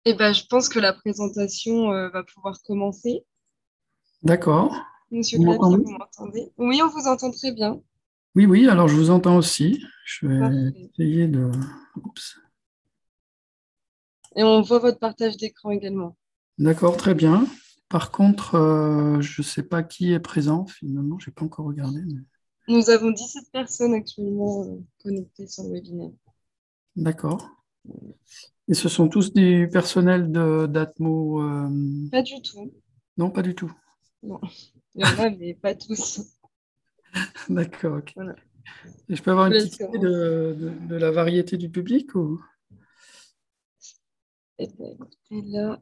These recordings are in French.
Eh ben, je pense que la présentation va pouvoir commencer. D'accord. Monsieur Vous Clapier, m'entendez? vous m'entendez? Oui, on vous entend très bien. Oui, oui, alors je vous entends aussi. Je vais Parfait. essayer de... Oups. Et on voit votre partage d'écran également. D'accord, très bien. Par contre, je ne sais pas qui est présent, finalement, je n'ai pas encore regardé. Nous avons 17 personnes actuellement connectées sur le webinaire. D'accord. Et ce sont tous du personnel d'Atmo Pas du tout. Non, pas du tout. Non. Il y en a, mais pas tous. D'accord, ok. Voilà. Et je peux avoir Je une vous laisse petite idée commencer. de la variété du public ou... Eh ben, écoutez, là,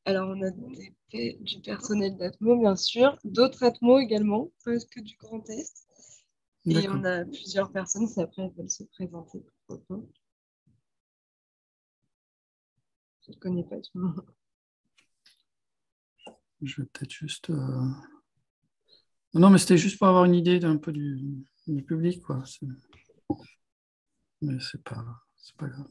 alors on a du personnel d'Atmo, bien sûr, d'autres Atmo également, parce que du Grand Est. Et D'accord. on a plusieurs personnes, si après elles veulent se présenter, pourquoi pas. Je ne connais pas tout le monde. Je vais peut-être juste... Non, mais c'était juste pour avoir une idée d'un peu du public, quoi. Mais c'est pas grave.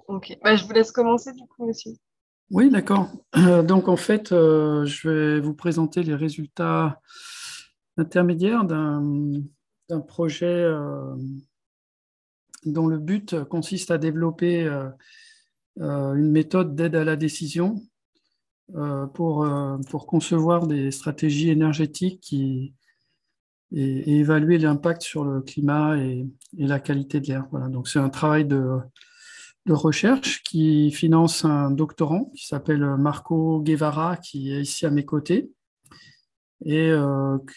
Ok, bah, je vous laisse commencer du coup, monsieur. Oui, d'accord. Donc, en fait, je vais vous présenter les résultats intermédiaires d'un projet dont le but consiste à développer une méthode d'aide à la décision pour concevoir des stratégies énergétiques et évaluer l'impact sur le climat et la qualité de l'air. Voilà. Donc, c'est un travail de recherche qui finance un doctorant qui s'appelle Marco Guevara, qui est ici à mes côtés. Et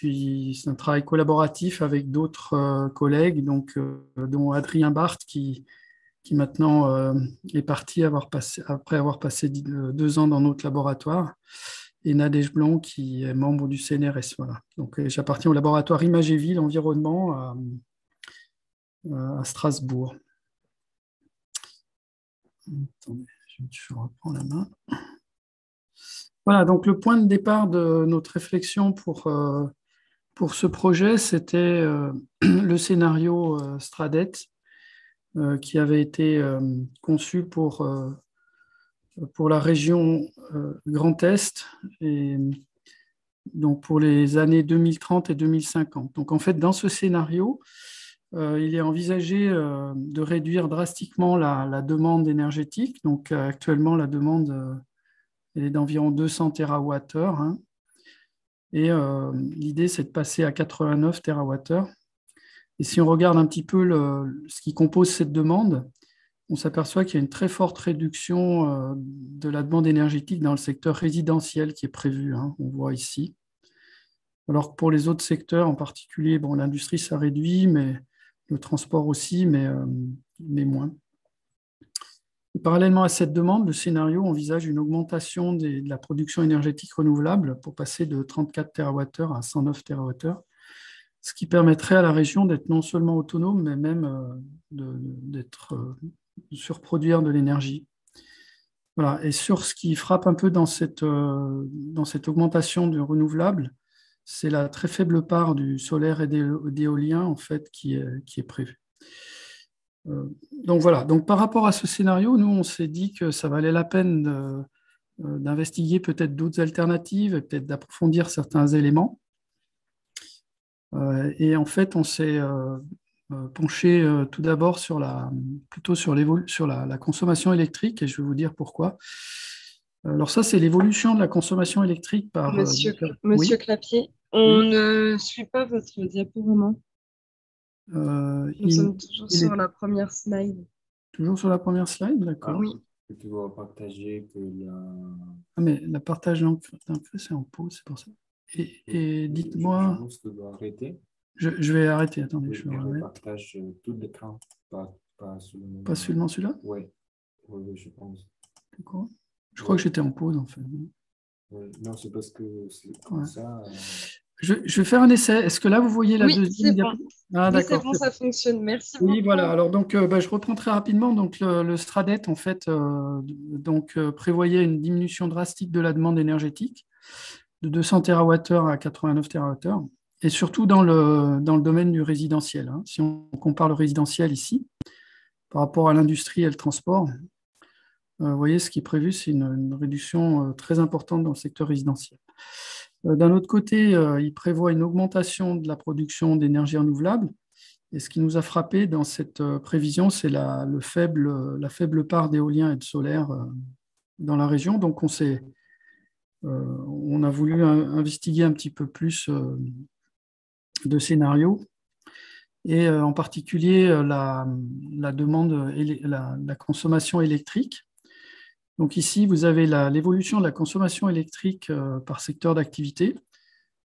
c'est un travail collaboratif avec d'autres collègues, dont Adrien Barthes, qui maintenant est parti après avoir passé 2 ans dans notre laboratoire, et Nadège Blanc, qui est membre du CNRS. Voilà. Donc, j'appartiens au laboratoire Image et Ville Environnement à Strasbourg. Attendez, je reprends la main. Voilà, donc le point de départ de notre réflexion pour ce projet, c'était le scénario Stradet qui avait été conçu pour la région Grand Est et donc pour les années 2030 et 2050. Donc en fait, dans ce scénario, il est envisagé de réduire drastiquement la demande énergétique. Donc actuellement, la demande elle est d'environ 200 TWh. Hein, et l'idée, c'est de passer à 89 TWh. Et si on regarde un petit peu ce qui compose cette demande, on s'aperçoit qu'il y a une très forte réduction de la demande énergétique dans le secteur résidentiel qui est prévu, hein, on voit ici. Alors que pour les autres secteurs, en particulier, bon, l'industrie, ça réduit, mais le transport aussi, mais moins. Et parallèlement à cette demande, le scénario envisage une augmentation de la production énergétique renouvelable pour passer de 34 TWh à 109 TWh, ce qui permettrait à la région d'être non seulement autonome, mais même de surproduire de l'énergie. Voilà. Et sur ce qui frappe un peu dans cette augmentation du renouvelable, c'est la très faible part du solaire et d'éolien en fait qui est prévue. Donc voilà, donc par rapport à ce scénario, nous on s'est dit que ça valait la peine d'investiguer peut-être d'autres alternatives et peut-être d'approfondir certains éléments. Et en fait, on s'est penché tout d'abord plutôt sur la consommation électrique, et je vais vous dire pourquoi. Alors ça, c'est l'évolution de la consommation électrique par... Monsieur oui, Clapier, on oui. ne suit pas votre diaporama. Euh, Nous il, sommes toujours il sur est la première slide. toujours sur la première slide, Ah, d'accord. Oui, que tu vas partager que la... Ah, mais la partage d'encre, c'est en pause, c'est pour ça. Et Je dites-moi, pense que tu dois arrêter. je vais arrêter, attendez, Oui, je vais et remettre. repartage tout l'écran, pas sur le Pas même... seulement celui-là, Oui, oui, oui, je pense. d'accord. Je crois que Oui, j'étais en pause, en fait. oui. Non, c'est parce que c'est comme Ouais. ça. Je vais faire un essai. Est-ce que là, vous voyez la oui, deuxième c'est bon. diapo? Ah, Oui, c'est d'accord. bon, ça fonctionne. Merci Oui, voilà. beaucoup. Alors, donc, je reprends très rapidement. Donc, le Stradet, en fait, prévoyait une diminution drastique de la demande énergétique de 200 TWh à 89 TWh, et surtout dans le domaine du résidentiel. Hein. Si on compare le résidentiel ici par rapport à l'industrie et le transport, Vous voyez, ce qui est prévu, c'est une réduction très importante dans le secteur résidentiel. D'un autre côté, il prévoit une augmentation de la production d'énergie renouvelable. Et ce qui nous a frappé dans cette prévision, c'est la faible part d'éolien et de solaire dans la région. Donc, on a voulu investiguer un petit peu plus de scénarios, et en particulier la demande, la consommation électrique. Donc ici, vous avez l'évolution de la consommation électrique par secteur d'activité.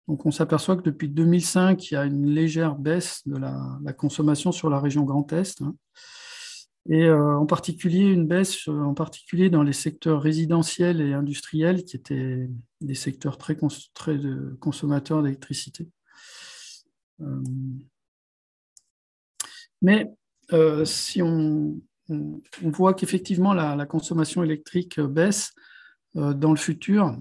Donc on s'aperçoit que depuis 2005, il y a une légère baisse de la consommation sur la région Grand Est, hein. Et en particulier, une baisse en particulier dans les secteurs résidentiels et industriels, qui étaient des secteurs très consommateurs d'électricité. Mais si on voit qu'effectivement la consommation électrique baisse dans le futur,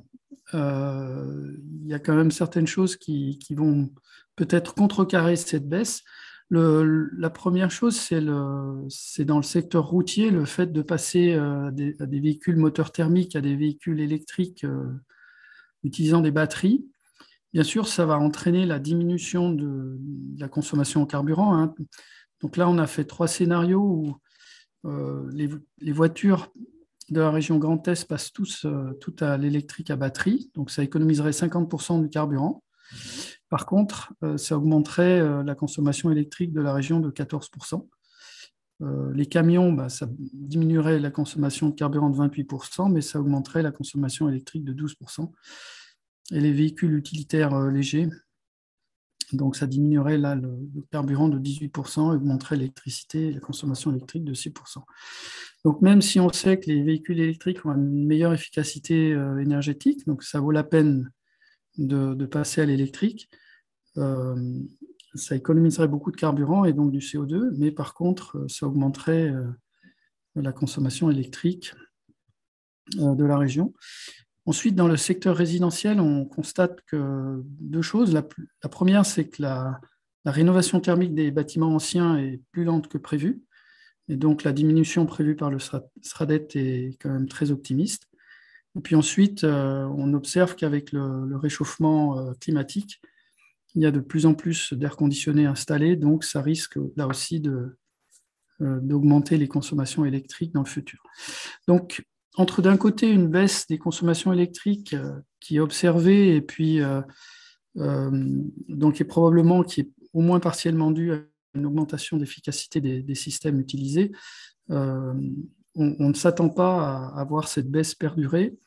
il y a quand même certaines choses qui vont peut-être contrecarrer cette baisse. La première chose, c'est dans le secteur routier, le fait de passer à des véhicules moteurs thermiques à des véhicules électriques utilisant des batteries. Bien sûr, ça va entraîner la diminution de la consommation en carburant, hein. Donc là, on a fait 3 scénarios où les voitures de la région Grand Est passent toutes à l'électrique à batterie. Donc ça économiserait 50% du carburant. Par contre, ça augmenterait la consommation électrique de la région de 14%. Les camions, ça diminuerait la consommation de carburant de 28%, mais ça augmenterait la consommation électrique de 12%. Et les véhicules utilitaires légers, donc ça diminuerait là le carburant de 18% et augmenterait l'électricité et la consommation électrique de 6%. Donc même si on sait que les véhicules électriques ont une meilleure efficacité énergétique, donc ça vaut la peine de passer à l'électrique, ça économiserait beaucoup de carburant et donc du CO2, mais par contre, ça augmenterait la consommation électrique de la région. Ensuite, dans le secteur résidentiel, on constate que 2 choses. La première, c'est que la rénovation thermique des bâtiments anciens est plus lente que prévu. Et donc, la diminution prévue par le SRADET est quand même très optimiste. Et puis ensuite, on observe qu'avec le réchauffement climatique, il y a de plus en plus d'air conditionné installé. Donc, ça risque là aussi d'augmenter les consommations électriques dans le futur. Donc, entre d'un côté une baisse des consommations électriques qui est observée et puis donc qui est au moins partiellement due à une augmentation d'efficacité des systèmes utilisés, on ne s'attend pas à voir cette baisse perdurer.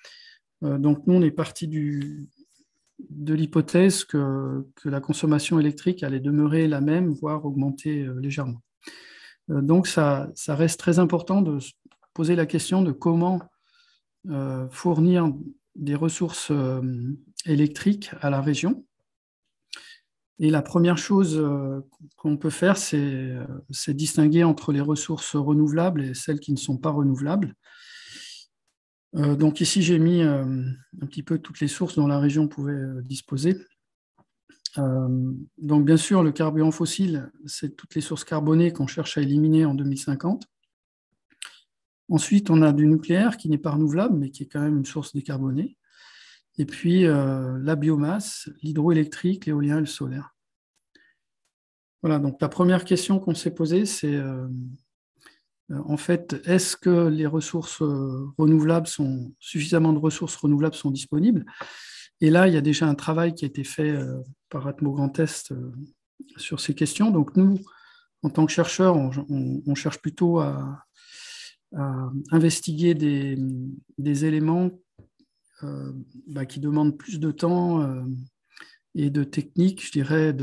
Donc nous, on est parti de l'hypothèse que la consommation électrique allait demeurer la même, voire augmenter légèrement. Donc ça reste très important de se poser la question de comment fournir des ressources électriques à la région. Et la première chose qu'on peut faire, c'est distinguer entre les ressources renouvelables et celles qui ne sont pas renouvelables. Donc ici, j'ai mis un petit peu toutes les sources dont la région pouvait disposer. Donc bien sûr, le carburant fossile, c'est toutes les sources carbonées qu'on cherche à éliminer en 2050. Ensuite, on a du nucléaire qui n'est pas renouvelable, mais qui est quand même une source décarbonée. Et puis, la biomasse, l'hydroélectrique, l'éolien et le solaire. Voilà, donc la première question qu'on s'est posée, c'est en fait, est-ce que les ressources renouvelables suffisamment de ressources renouvelables sont disponibles? Et là, il y a déjà un travail qui a été fait par Atmo Grand Est sur ces questions. Donc nous, en tant que chercheurs, on cherche plutôt à investiguer des éléments qui demandent plus de temps et de techniques, je dirais,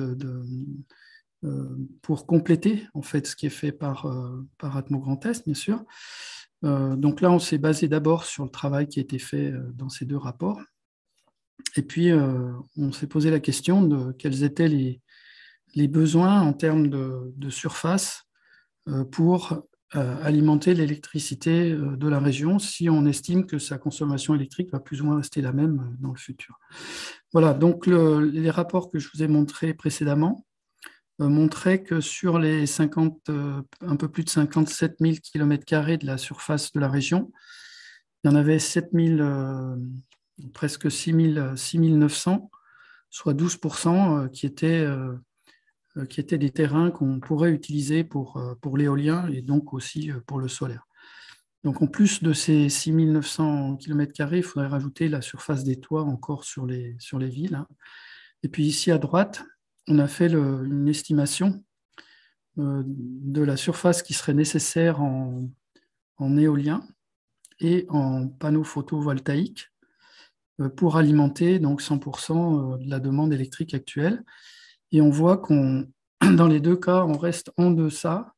pour compléter en fait ce qui est fait par Atmo Grand Est, bien sûr. Donc là, on s'est basé d'abord sur le travail qui a été fait dans ces 2 rapports. Et puis, on s'est posé la question de quels étaient les besoins en termes de surface pour alimenter l'électricité de la région si on estime que sa consommation électrique va plus ou moins rester la même dans le futur. Voilà, donc les rapports que je vous ai montrés précédemment montraient que sur les un peu plus de 57 000 km² de la surface de la région, il y en avait 7000, presque 6900, soit 12% qui étaient des terrains qu'on pourrait utiliser pour l'éolien et donc aussi pour le solaire. Donc en plus de ces 6900 km², il faudrait rajouter la surface des toits encore sur les villes, hein. Et puis ici à droite, on a fait une estimation de la surface qui serait nécessaire en éolien et en panneaux photovoltaïques pour alimenter donc 100% de la demande électrique actuelle. Et on voit dans les deux cas, on reste en deçà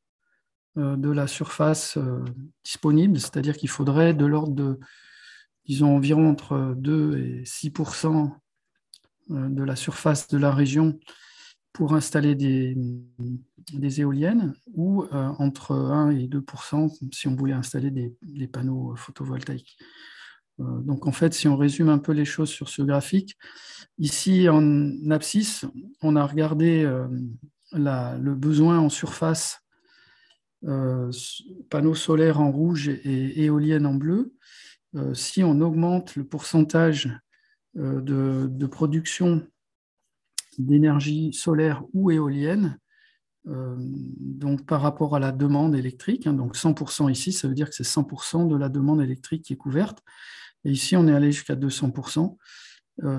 de la surface disponible, c'est-à-dire qu'il faudrait de l'ordre de, disons, environ entre 2 et 6% de la surface de la région pour installer des éoliennes, ou entre 1 et 2% si on voulait installer des panneaux photovoltaïques. Donc en fait, si on résume un peu les choses sur ce graphique, ici en abscisse, on a regardé le besoin en surface, panneaux solaires en rouge et éoliennes en bleu. Si on augmente le pourcentage de production d'énergie solaire ou éolienne, donc par rapport à la demande électrique, hein, donc 100% ici, ça veut dire que c'est 100% de la demande électrique qui est couverte. Et ici, on est allé jusqu'à 200%.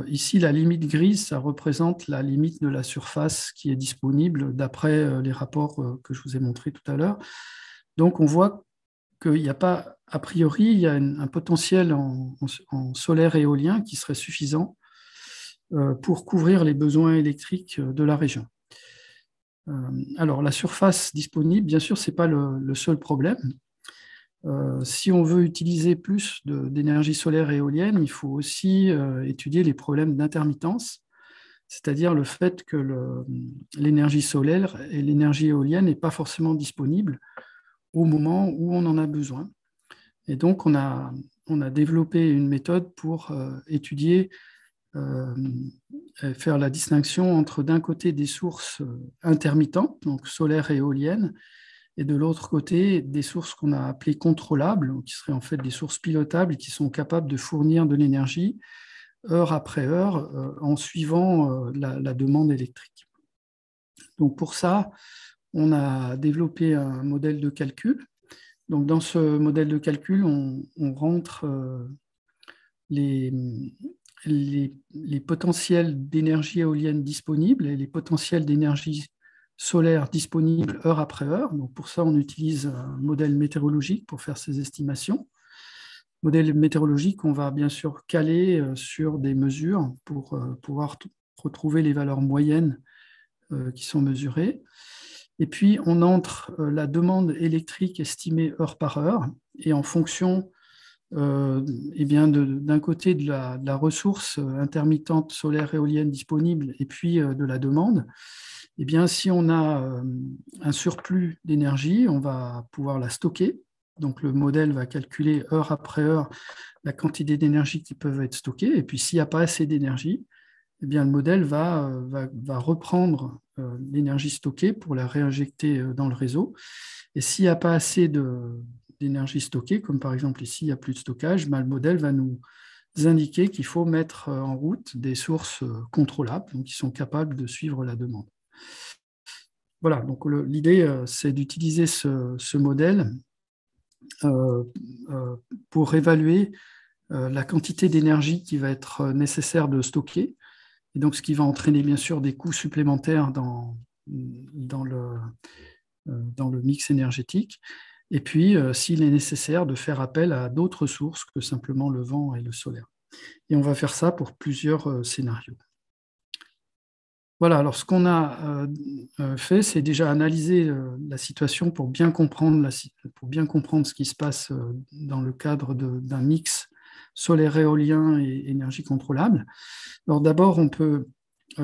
Ici, la limite grise, ça représente la limite de la surface qui est disponible d'après les rapports que je vous ai montrés tout à l'heure. Donc, on voit qu'il n'y a pas, a priori, il y a un potentiel en solaire et éolien qui serait suffisant pour couvrir les besoins électriques de la région. Alors, la surface disponible, bien sûr, ce n'est pas le seul problème. Si on veut utiliser plus d'énergie solaire et éolienne, il faut aussi étudier les problèmes d'intermittence, c'est-à-dire le fait que l'énergie solaire et l'énergie éolienne n'est pas forcément disponible au moment où on en a besoin. Et donc, on a développé une méthode pour étudier, faire la distinction entre d'un côté des sources intermittentes, donc solaires et éoliennes, et de l'autre côté, des sources qu'on a appelées contrôlables, qui seraient en fait des sources pilotables et qui sont capables de fournir de l'énergie heure après heure en suivant la demande électrique. Donc pour ça, on a développé un modèle de calcul. Donc dans ce modèle de calcul, on rentre les potentiels d'énergie éolienne disponibles et les potentiels d'énergie solaire disponible heure après heure. Donc pour ça, on utilise un modèle météorologique pour faire ces estimations. Modèle météorologique, on va bien sûr caler sur des mesures pour pouvoir retrouver les valeurs moyennes qui sont mesurées. Et puis, on entre la demande électrique estimée heure par heure, et en fonction d'un côté de la ressource intermittente solaire éolienne disponible et puis de la demande, eh bien, si on a un surplus d'énergie, on va pouvoir la stocker. Donc, le modèle va calculer heure après heure la quantité d'énergie qui peut être stockée. Et puis, s'il n'y a pas assez d'énergie, eh bien, le modèle va reprendre l'énergie stockée pour la réinjecter dans le réseau. Et s'il n'y a pas assez d'énergie stockée, comme par exemple ici, il n'y a plus de stockage, ben, le modèle va nous indiquer qu'il faut mettre en route des sources contrôlables, donc qui sont capables de suivre la demande. Voilà, donc l'idée, c'est d'utiliser ce modèle pour évaluer la quantité d'énergie qui va être nécessaire de stocker, et donc ce qui va entraîner bien sûr des coûts supplémentaires dans le mix énergétique, et puis s'il est nécessaire de faire appel à d'autres sources que simplement le vent et le solaire. Et on va faire ça pour plusieurs scénarios. Voilà, alors ce qu'on a fait, c'est déjà analyser la situation pour bien comprendre ce qui se passe dans le cadre d'un mix solaire éolien et énergie contrôlable. Alors d'abord, on peut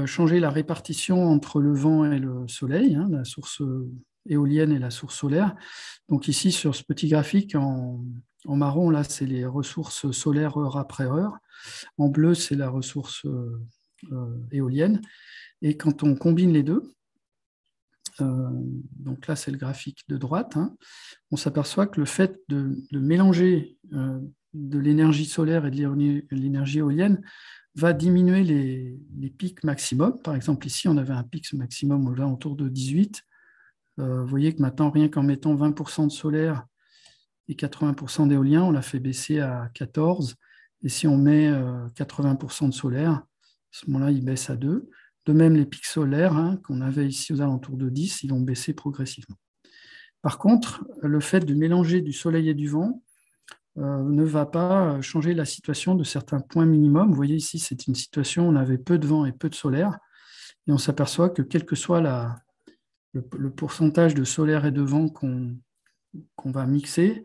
changer la répartition entre le vent et le soleil, hein, la source éolienne et la source solaire. Donc ici, sur ce petit graphique, en marron, là, c'est les ressources solaires heure après heure. En bleu, c'est la ressource éolienne. Et quand on combine les deux, donc là c'est le graphique de droite, hein, on s'aperçoit que le fait de mélanger de l'énergie solaire et de l'énergie éolienne va diminuer les pics maximum. Par exemple, ici, on avait un pic maximum autour de 18. Vous voyez que maintenant, rien qu'en mettant 20% de solaire et 80% d'éolien, on l'a fait baisser à 14. Et si on met 80% de solaire, à ce moment-là, il baisse à 2. De même, les pics solaires qu'on avait ici aux alentours de 10, ils vont baisser progressivement. Par contre, le fait de mélanger du soleil et du vent ne va pas changer la situation de certains points minimums. Vous voyez ici, c'est une situation où on avait peu de vent et peu de solaire. Et on s'aperçoit que quel que soit le pourcentage de solaire et de vent qu'on va mixer,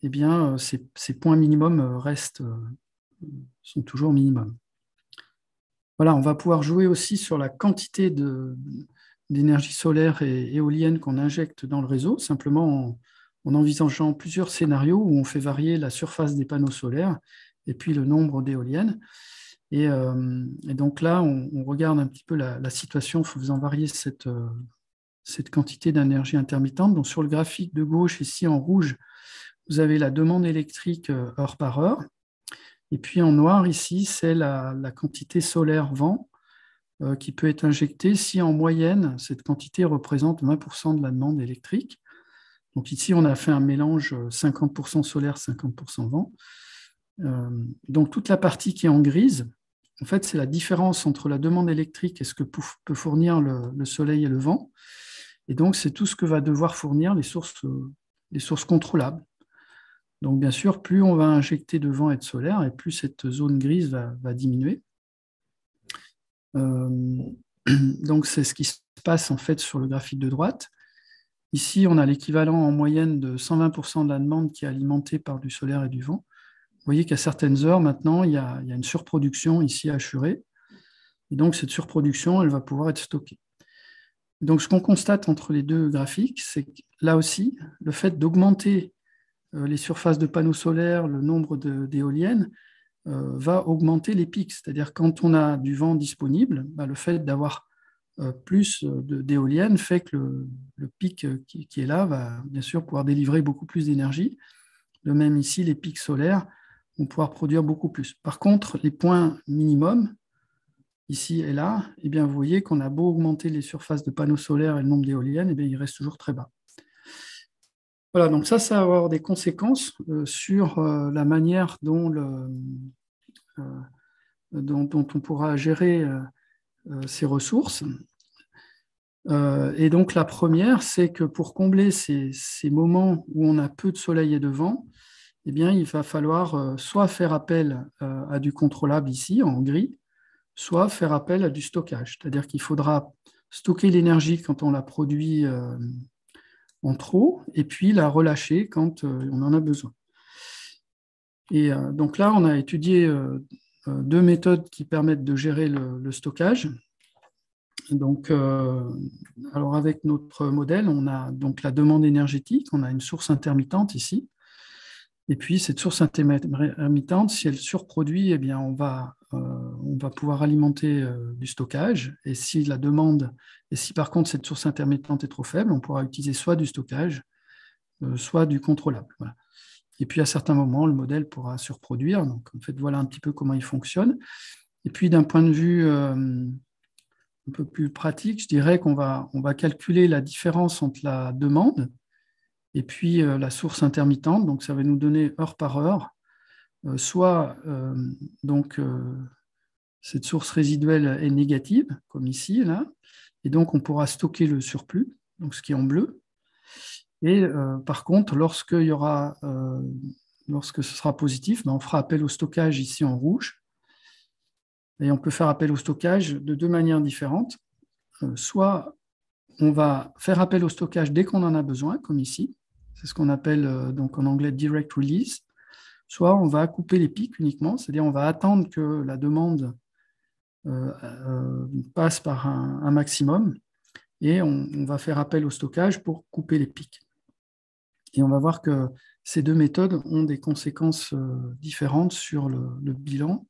eh bien, ces points minimums sont toujours minimums. Voilà, on va pouvoir jouer aussi sur la quantité d'énergie solaire et éolienne qu'on injecte dans le réseau, simplement en envisageant plusieurs scénarios où on fait varier la surface des panneaux solaires et puis le nombre d'éoliennes. Et donc là, on regarde un petit peu la situation en faisant varier cette quantité d'énergie intermittente. Donc sur le graphique de gauche, ici en rouge, vous avez la demande électrique heure par heure. Et puis en noir, ici, c'est la quantité solaire-vent qui peut être injectée si en moyenne, cette quantité représente 20% de la demande électrique. Donc ici, on a fait un mélange 50% solaire, 50% vent. Donc toute la partie qui est en grise, en fait, c'est la différence entre la demande électrique et ce que peut fournir le soleil et le vent. Et donc, c'est tout ce que va devoir fournir les sources contrôlables. Donc, bien sûr, plus on va injecter de vent et de solaire, et plus cette zone grise va diminuer. Donc, c'est ce qui se passe en fait sur le graphique de droite. Ici, on a l'équivalent en moyenne de 120% de la demande qui est alimentée par du solaire et du vent. Vous voyez qu'à certaines heures, maintenant, il y a une surproduction ici assurée. Et donc, cette surproduction, elle va pouvoir être stockée. Donc, ce qu'on constate entre les deux graphiques, c'est que là aussi, le fait d'augmenter les surfaces de panneaux solaires, le nombre d'éoliennes, va augmenter les pics. C'est-à-dire quand on a du vent disponible, le fait d'avoir plus d'éoliennes fait que le pic qui est là va bien sûr pouvoir délivrer beaucoup plus d'énergie. De même ici, les pics solaires vont pouvoir produire beaucoup plus. Par contre, les points minimums, ici et là, eh bien, vous voyez qu'on a beau augmenter les surfaces de panneaux solaires et le nombre d'éoliennes, eh bien, il reste toujours très bas. Voilà, donc ça va avoir des conséquences sur la manière dont on pourra gérer ces ressources. Et donc la première, c'est que pour combler ces moments où on a peu de soleil et de vent, eh bien, il va falloir soit faire appel à du contrôlable ici, en gris, soit faire appel à du stockage. C'est-à-dire qu'il faudra stocker l'énergie quand on la produit en trop, et puis la relâcher quand on en a besoin. Et donc là, on a étudié deux méthodes qui permettent de gérer le stockage. Donc, alors avec notre modèle, on a donc la demande énergétique, on a une source intermittente ici, et puis cette source intermittente, si elle surproduit, eh bien on va pouvoir alimenter du stockage, et si par contre cette source intermittente est trop faible, on pourra utiliser soit du stockage, soit du contrôlable. Voilà. Et puis à certains moments, le modèle pourra surproduire. Donc en fait, voilà un petit peu comment il fonctionne. Et puis d'un point de vue un peu plus pratique, je dirais qu'on va calculer la différence entre la demande et puis la source intermittente. Donc ça va nous donner heure par heure, soit cette source résiduelle est négative, comme ici, là, et donc on pourra stocker le surplus, donc ce qui est en bleu. Et par contre, lorsque ce sera positif, on fera appel au stockage ici en rouge. Et on peut faire appel au stockage de deux manières différentes. Soit on va faire appel au stockage dès qu'on en a besoin, comme ici. C'est ce qu'on appelle donc en anglais direct release. Soit on va couper les pics uniquement, c'est-à-dire on va attendre que la demande passe par un maximum et on va faire appel au stockage pour couper les pics. Et on va voir que ces deux méthodes ont des conséquences différentes sur le bilan.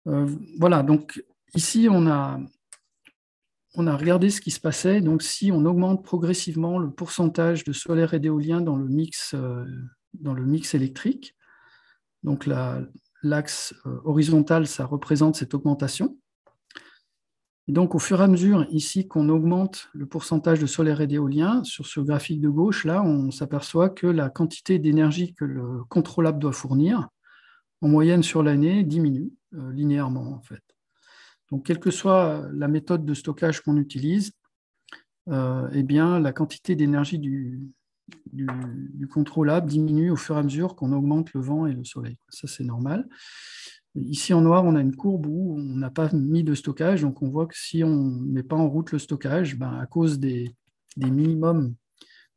Voilà, donc ici on a regardé ce qui se passait. Donc si on augmente progressivement le pourcentage de solaire et d'éolien dans le mix électrique, Donc l'axe horizontal, ça représente cette augmentation. Et donc, au fur et à mesure, ici, qu'on augmente le pourcentage de solaire et d'éolien, sur ce graphique de gauche, là, on s'aperçoit que la quantité d'énergie que le contrôlable doit fournir, en moyenne sur l'année, diminue linéairement, en fait. Donc, quelle que soit la méthode de stockage qu'on utilise, eh bien, la quantité d'énergie du contrôlable diminue au fur et à mesure qu'on augmente le vent et le soleil. Ça, c'est normal. Ici, en noir, on a une courbe où on n'a pas mis de stockage. Donc, on voit que si on ne met pas en route le stockage, à cause des minimums,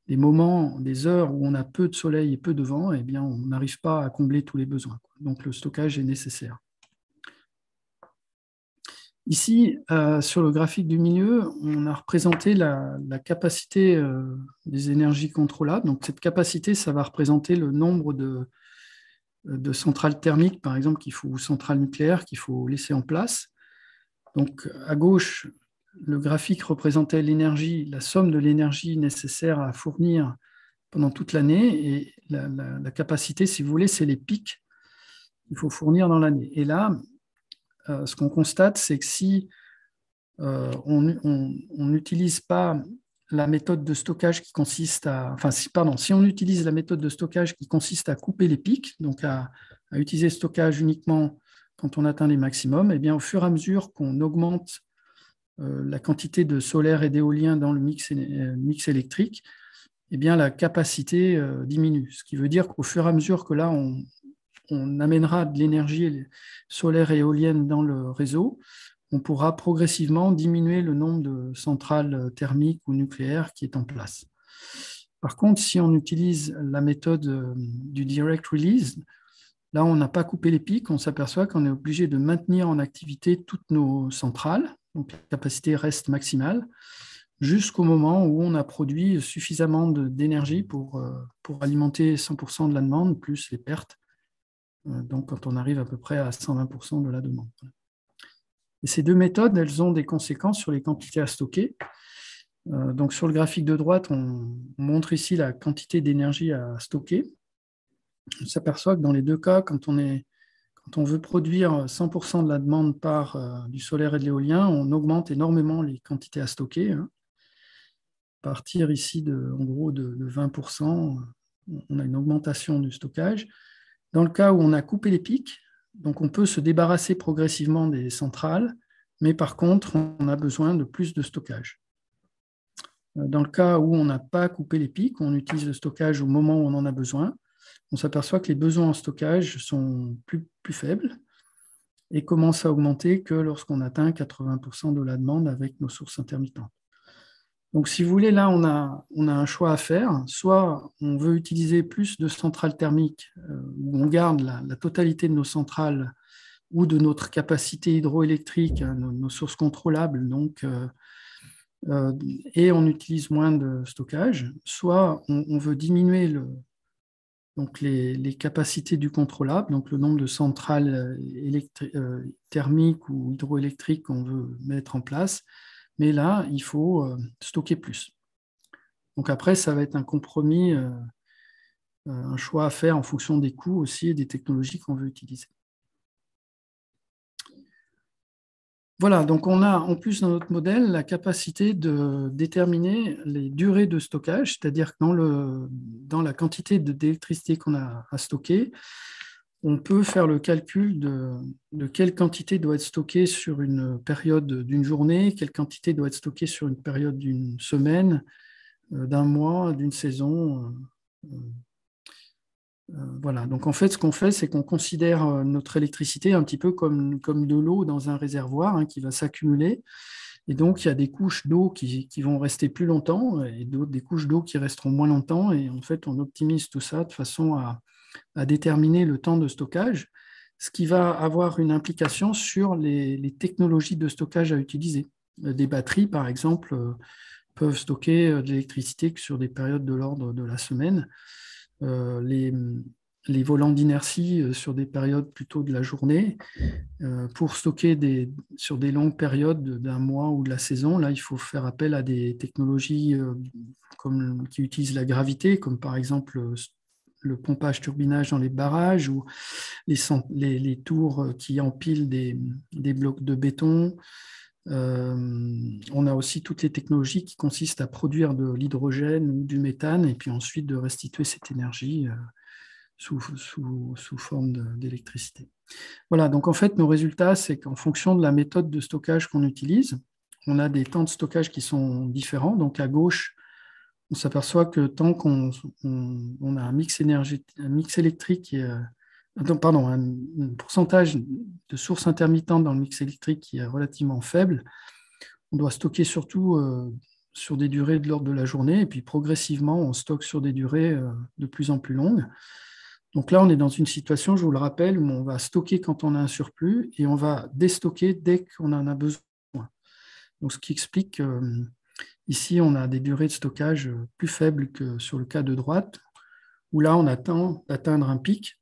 des moments, des heures où on a peu de soleil et peu de vent, eh bien, on n'arrive pas à combler tous les besoins. Donc, le stockage est nécessaire. Ici, sur le graphique du milieu, on a représenté la capacité des énergies contrôlables. Donc, cette capacité, ça va représenter le nombre de centrales thermiques, par exemple, ou centrales nucléaires qu'il faut laisser en place. Donc, à gauche, le graphique représentait l'énergie, la somme de l'énergie nécessaire à fournir pendant toute l'année. Et la capacité, si vous voulez, c'est les pics qu'il faut fournir dans l'année. Et là, ce qu'on constate, c'est que si on n'utilise pas la méthode de stockage qui consiste si on utilise la méthode de stockage qui consiste à couper les pics, donc à utiliser le stockage uniquement quand on atteint les maximums, eh bien, au fur et à mesure qu'on augmente la quantité de solaire et d'éolien dans le mix électrique, eh bien, la capacité diminue. Ce qui veut dire qu'au fur et à mesure que là, on amènera de l'énergie solaire et éolienne dans le réseau, on pourra progressivement diminuer le nombre de centrales thermiques ou nucléaires qui est en place. Par contre, si on utilise la méthode du direct release, là, on n'a pas coupé les pics, on s'aperçoit qu'on est obligé de maintenir en activité toutes nos centrales, donc la capacité reste maximale, jusqu'au moment où on a produit suffisamment d'énergie pour alimenter 100% de la demande, plus les pertes. Donc, quand on arrive à peu près à 120% de la demande. Et ces deux méthodes, elles ont des conséquences sur les quantités à stocker. Donc, sur le graphique de droite, on montre ici la quantité d'énergie à stocker. On s'aperçoit que dans les deux cas, quand on veut produire 100% de la demande par du solaire et de l'éolien, on augmente énormément les quantités à stocker. À partir ici, en gros, de 20%, on a une augmentation du stockage. Dans le cas où on a coupé les pics, donc on peut se débarrasser progressivement des centrales, mais par contre, on a besoin de plus de stockage. Dans le cas où on n'a pas coupé les pics, on utilise le stockage au moment où on en a besoin, on s'aperçoit que les besoins en stockage sont plus faibles et commencent à augmenter que lorsqu'on atteint 80% de la demande avec nos sources intermittentes. Donc, si vous voulez, là, on a un choix à faire. Soit on veut utiliser plus de centrales thermiques, où on garde la totalité de nos centrales ou de notre capacité hydroélectrique, nos sources contrôlables, donc, et on utilise moins de stockage. Soit on veut diminuer donc les capacités du contrôlable, donc le nombre de centrales thermiques ou hydroélectriques qu'on veut mettre en place. Mais là, il faut stocker plus. Donc après, ça va être un compromis, un choix à faire en fonction des coûts aussi et des technologies qu'on veut utiliser. Voilà, donc on a en plus dans notre modèle la capacité de déterminer les durées de stockage, c'est-à-dire que dans la quantité d'électricité qu'on a à stocker, on peut faire le calcul de quelle quantité doit être stockée sur une période d'une journée, quelle quantité doit être stockée sur une période d'une semaine, d'un mois, d'une saison. Voilà. Donc en fait, ce qu'on fait, c'est qu'on considère notre électricité un petit peu comme de l'eau dans un réservoir qui va s'accumuler. Et donc, il y a des couches d'eau qui vont rester plus longtemps et des couches d'eau qui resteront moins longtemps. Et en fait, on optimise tout ça de façon à déterminer le temps de stockage, ce qui va avoir une implication sur les technologies de stockage à utiliser. Des batteries, par exemple, peuvent stocker de l'électricité que sur des périodes de l'ordre de la semaine. Les volants d'inertie sur des périodes plutôt de la journée. Pour stocker sur des longues périodes d'un mois ou de la saison, là, il faut faire appel à des technologies qui utilisent la gravité, comme par exemple le pompage-turbinage dans les barrages ou les tours qui empilent des blocs de béton. On a aussi toutes les technologies qui consistent à produire de l'hydrogène ou du méthane et puis ensuite de restituer cette énergie sous forme d'électricité. Voilà, donc en fait, nos résultats, c'est qu'en fonction de la méthode de stockage qu'on utilise, on a des temps de stockage qui sont différents. Donc à gauche, on s'aperçoit que tant qu'on a un mix électrique, un pourcentage de sources intermittentes dans le mix électrique qui est relativement faible, on doit stocker surtout sur des durées de l'ordre de la journée, et puis progressivement, on stocke sur des durées de plus en plus longues. Donc là, on est dans une situation, je vous le rappelle, où on va stocker quand on a un surplus et on va déstocker dès qu'on en a besoin. Donc, ce qui explique qu'ici, on a des durées de stockage plus faibles que sur le cas de droite, où là, on attend d'atteindre un pic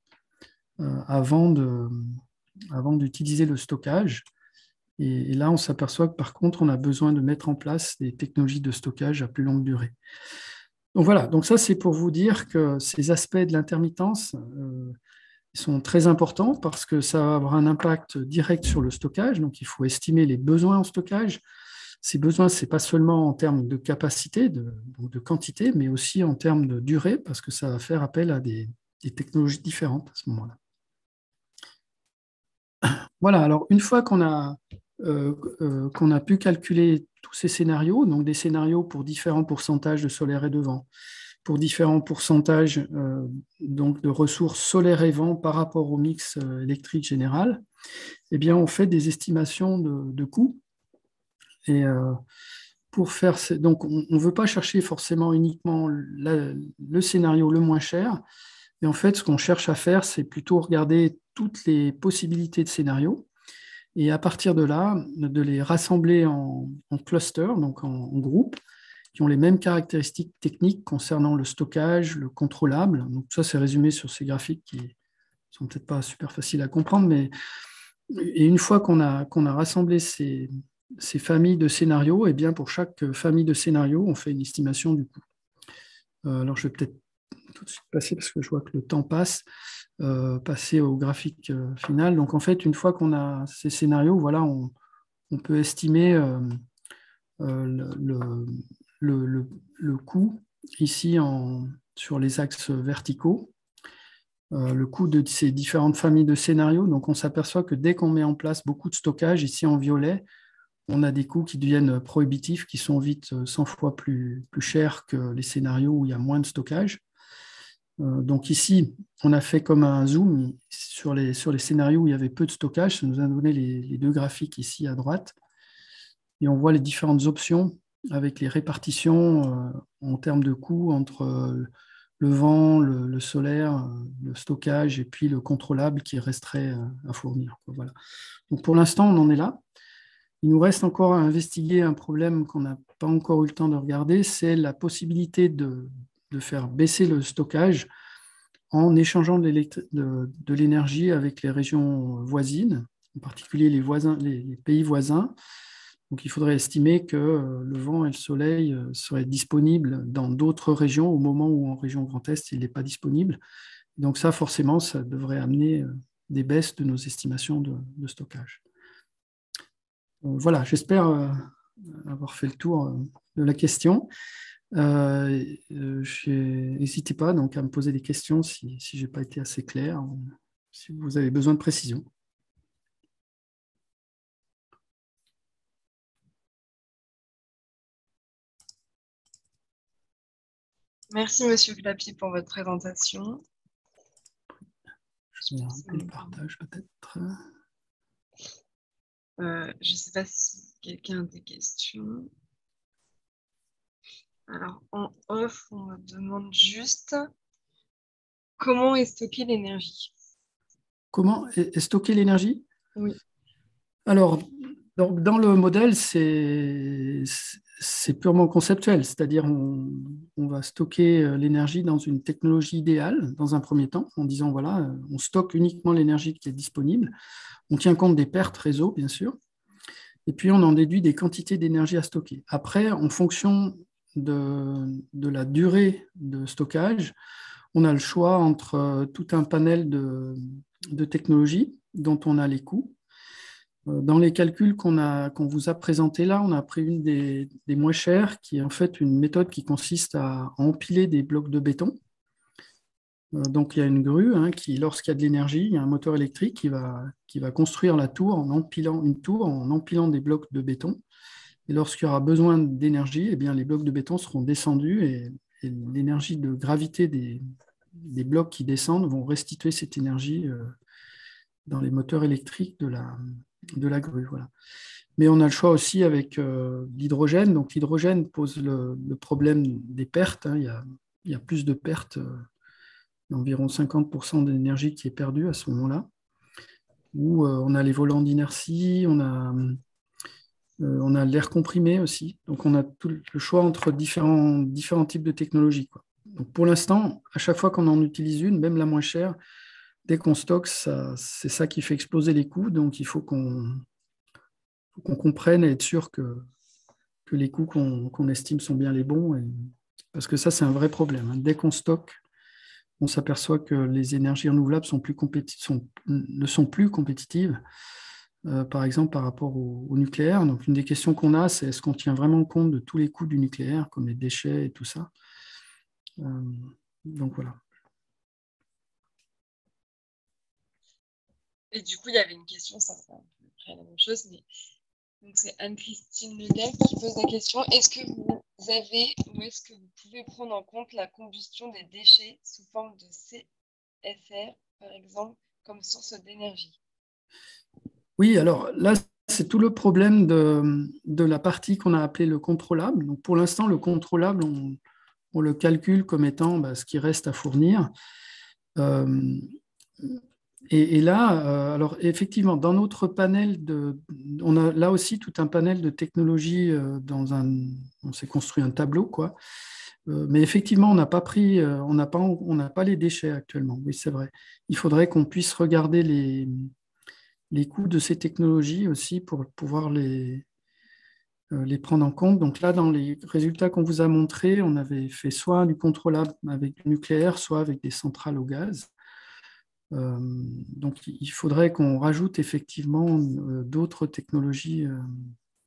avant d'utiliser le stockage. Et là, on s'aperçoit que par contre, on a besoin de mettre en place des technologies de stockage à plus longue durée. Donc voilà, donc ça c'est pour vous dire que ces aspects de l'intermittence sont très importants parce que ça va avoir un impact direct sur le stockage. Donc il faut estimer les besoins en stockage. Ces besoins, ce n'est pas seulement en termes de capacité, de quantité, mais aussi en termes de durée parce que ça va faire appel à des technologies différentes à ce moment-là. Voilà, alors une fois qu'on a pu calculer tous ces scénarios, donc des scénarios pour différents pourcentages de solaire et de vent, pour différents pourcentages donc de ressources solaires et vent par rapport au mix électrique général, eh bien, on fait des estimations de coûts. Et pour faire, donc on ne veut pas chercher forcément uniquement le scénario le moins cher, mais en fait, ce qu'on cherche à faire, c'est plutôt regarder toutes les possibilités de scénarios et à partir de là, de les rassembler en clusters, donc en groupes, qui ont les mêmes caractéristiques techniques concernant le stockage, le contrôlable. Donc tout ça, c'est résumé sur ces graphiques qui ne sont peut-être pas super faciles à comprendre, mais et une fois qu'on a rassemblé ces familles de scénarios, eh bien pour chaque famille de scénarios, on fait une estimation du coût. Alors je vais peut-être tout de suite passer, parce que je vois que le temps passe, passer au graphique final. Donc en fait, une fois qu'on a ces scénarios, voilà, on peut estimer le coût ici sur les axes verticaux, le coût de ces différentes familles de scénarios. Donc on s'aperçoit que dès qu'on met en place beaucoup de stockage, ici en violet, on a des coûts qui deviennent prohibitifs, qui sont vite 100 fois plus chers que les scénarios où il y a moins de stockage. Donc ici, on a fait comme un zoom sur les scénarios où il y avait peu de stockage. Ça nous a donné les deux graphiques ici à droite. Et on voit les différentes options avec les répartitions en termes de coûts entre le vent, le solaire, le stockage et puis le contrôlable qui resterait à fournir. Voilà. Donc pour l'instant, on en est là. Il nous reste encore à investiguer un problème qu'on n'a pas encore eu le temps de regarder, c'est la possibilité de faire baisser le stockage en échangeant de l'énergie avec les régions voisines, en particulier les pays voisins. Donc il faudrait estimer que le vent et le soleil seraient disponibles dans d'autres régions au moment où en région Grand Est, il n'est pas disponible. Donc ça, forcément, ça devrait amener des baisses de nos estimations de stockage. Voilà, j'espère avoir fait le tour de la question. N'hésitez pas donc à me poser des questions si je n'ai pas été assez clair, si vous avez besoin de précision. Merci, Monsieur Clapi, pour votre présentation. Je vais un peu le partage peut-être. Je ne sais pas si quelqu'un a des questions. Alors, en off, on me demande juste comment est stockée l'énergie. Comment est stocker l'énergie? Oui. Alors, dans le modèle, c'est purement conceptuel, c'est-à-dire on va stocker l'énergie dans une technologie idéale, dans un premier temps, en disant, voilà, on stocke uniquement l'énergie qui est disponible, on tient compte des pertes réseau, bien sûr, et puis on en déduit des quantités d'énergie à stocker. Après, en fonction de la durée de stockage, on a le choix entre tout un panel de technologies dont on a les coûts. Dans les calculs qu'on vous a présentés là, on a pris une des moins chères, qui est en fait une méthode qui consiste à empiler des blocs de béton. Donc il y a une grue qui, lorsqu'il y a de l'énergie, il y a un moteur électrique qui va construire la tour en empilant des blocs de béton. Et lorsqu'il y aura besoin d'énergie, eh bien, les blocs de béton seront descendus et l'énergie de gravité des blocs qui descendent vont restituer cette énergie dans les moteurs électriques de la grue. Voilà. Mais on a le choix aussi avec l'hydrogène. Donc l'hydrogène pose le problème des pertes. Il y a plus de pertes, environ 50% d'énergie qui est perdue à ce moment-là. Où on a les volants d'inertie, on a l'air comprimé aussi. Donc on a tout le choix entre différents types de technologies, quoi. Donc pour l'instant, à chaque fois qu'on en utilise une, même la moins chère, dès qu'on stocke, c'est ça qui fait exploser les coûts. Donc il faut qu'on comprenne et être sûr que les coûts qu'on estime sont bien les bons. Parce que ça, c'est un vrai problème. Dès qu'on stocke, on s'aperçoit que les énergies renouvelables ne sont plus compétitives, par exemple par rapport au nucléaire. Donc une des questions qu'on a, c'est est-ce qu'on tient vraiment compte de tous les coûts du nucléaire, comme les déchets et tout ça. Donc voilà. Et du coup, il y avait une question, ça c'est à peu près la même chose, mais donc c'est Anne-Christine Ledel qui pose la question. Est-ce que vous avez ou est-ce que vous pouvez prendre en compte la combustion des déchets sous forme de CFR, par exemple, comme source d'énergie? Oui, alors là, c'est tout le problème de la partie qu'on a appelée le contrôlable. Donc pour l'instant, le contrôlable, on le calcule comme étant ce qui reste à fournir. Et là, alors effectivement, dans notre panel, on a là aussi tout un panel de technologies. On s'est construit un tableau, quoi. Mais effectivement, on n'a pas les déchets actuellement. Oui, c'est vrai. Il faudrait qu'on puisse regarder les coûts de ces technologies aussi pour pouvoir les prendre en compte. Donc là, dans les résultats qu'on vous a montrés, on avait fait soit du contrôlable avec du nucléaire, soit avec des centrales au gaz. Donc il faudrait qu'on rajoute effectivement d'autres technologies.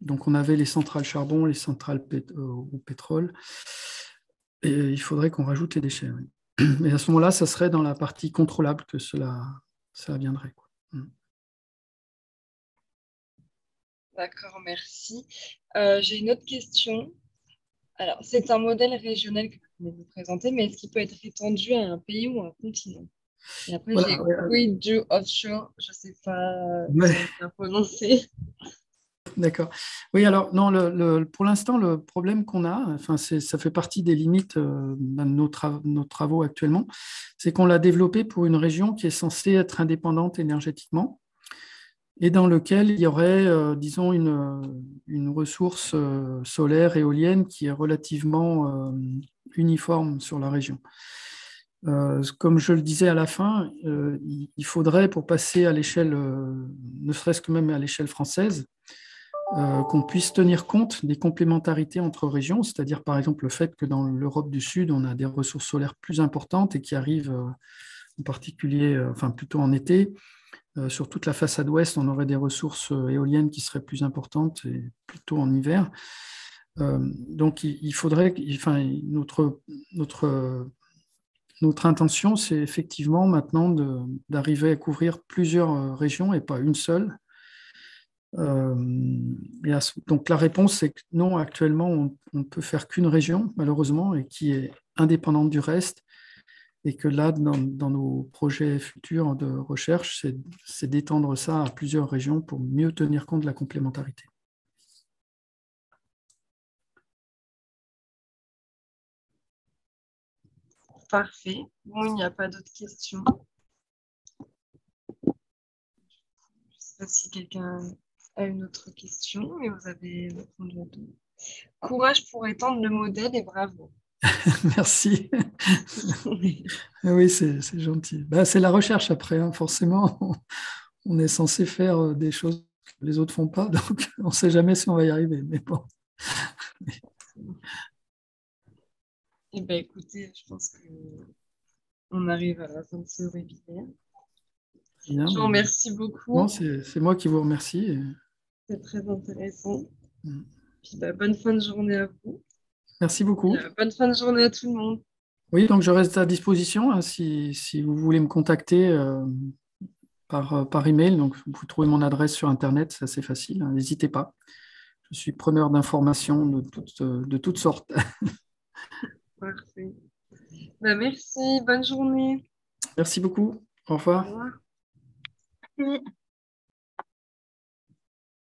Donc on avait les centrales charbon, les centrales au pétrole, et il faudrait qu'on rajoute les déchets. Oui. Et à ce moment-là, ça serait dans la partie contrôlable que ça viendrait, quoi. D'accord, merci. J'ai une autre question. Alors, c'est un modèle régional que vous venez de présenter, mais est-ce qu'il peut être étendu à un pays ou un continent? Et après, Voilà, j'ai quid du offshore, je ne sais pas si ouais. on peut prononcer. D'accord. Oui, alors, non, pour l'instant, le problème qu'on a, enfin, ça fait partie des limites de nos travaux actuellement, c'est qu'on l'a développé pour une région qui est censée être indépendante énergétiquement et dans lequel il y aurait, disons, une ressource solaire éolienne qui est relativement uniforme sur la région. Comme je le disais à la fin, il faudrait, pour passer à l'échelle, ne serait-ce que même à l'échelle française, qu'on puisse tenir compte des complémentarités entre régions, c'est-à-dire par exemple le fait que dans l'Europe du Sud, on a des ressources solaires plus importantes et qui arrivent en particulier, enfin plutôt en été. Sur toute la façade ouest, on aurait des ressources éoliennes qui seraient plus importantes et plutôt en hiver. Donc il faudrait, enfin, notre intention, c'est effectivement maintenant d'arriver à couvrir plusieurs régions et pas une seule. Donc la réponse, c'est que non, actuellement, on ne peut faire qu'une région, malheureusement, et qui est indépendante du reste. Et que là, dans nos projets futurs de recherche, c'est d'étendre ça à plusieurs régions pour mieux tenir compte de la complémentarité. Parfait. Bon, il n'y a pas d'autres questions. Je ne sais pas si quelqu'un a une autre question, mais vous avez répondu à tout. Courage pour étendre le modèle et bravo. Merci. Oui, c'est gentil. C'est la recherche après, hein. Forcément, on est censé faire des choses que les autres ne font pas, donc on ne sait jamais si on va y arriver. Mais bon. Eh bien, écoutez, je pense que on arrive à la fin de ce webinaire. Bien. Je vous remercie beaucoup. Non, c'est moi qui vous remercie. C'est très intéressant. Mm. Puis, bonne fin de journée à vous. Merci beaucoup. Bonne fin de journée à tout le monde. Oui, donc je reste à disposition hein, si vous voulez me contacter par email. Donc, vous pouvez trouver mon adresse sur Internet, c'est assez facile. Hein, n'hésitez pas. Je suis preneur d'informations de toutes sortes. Parfait. Merci, bonne journée. Merci beaucoup. Au Au revoir. revoir.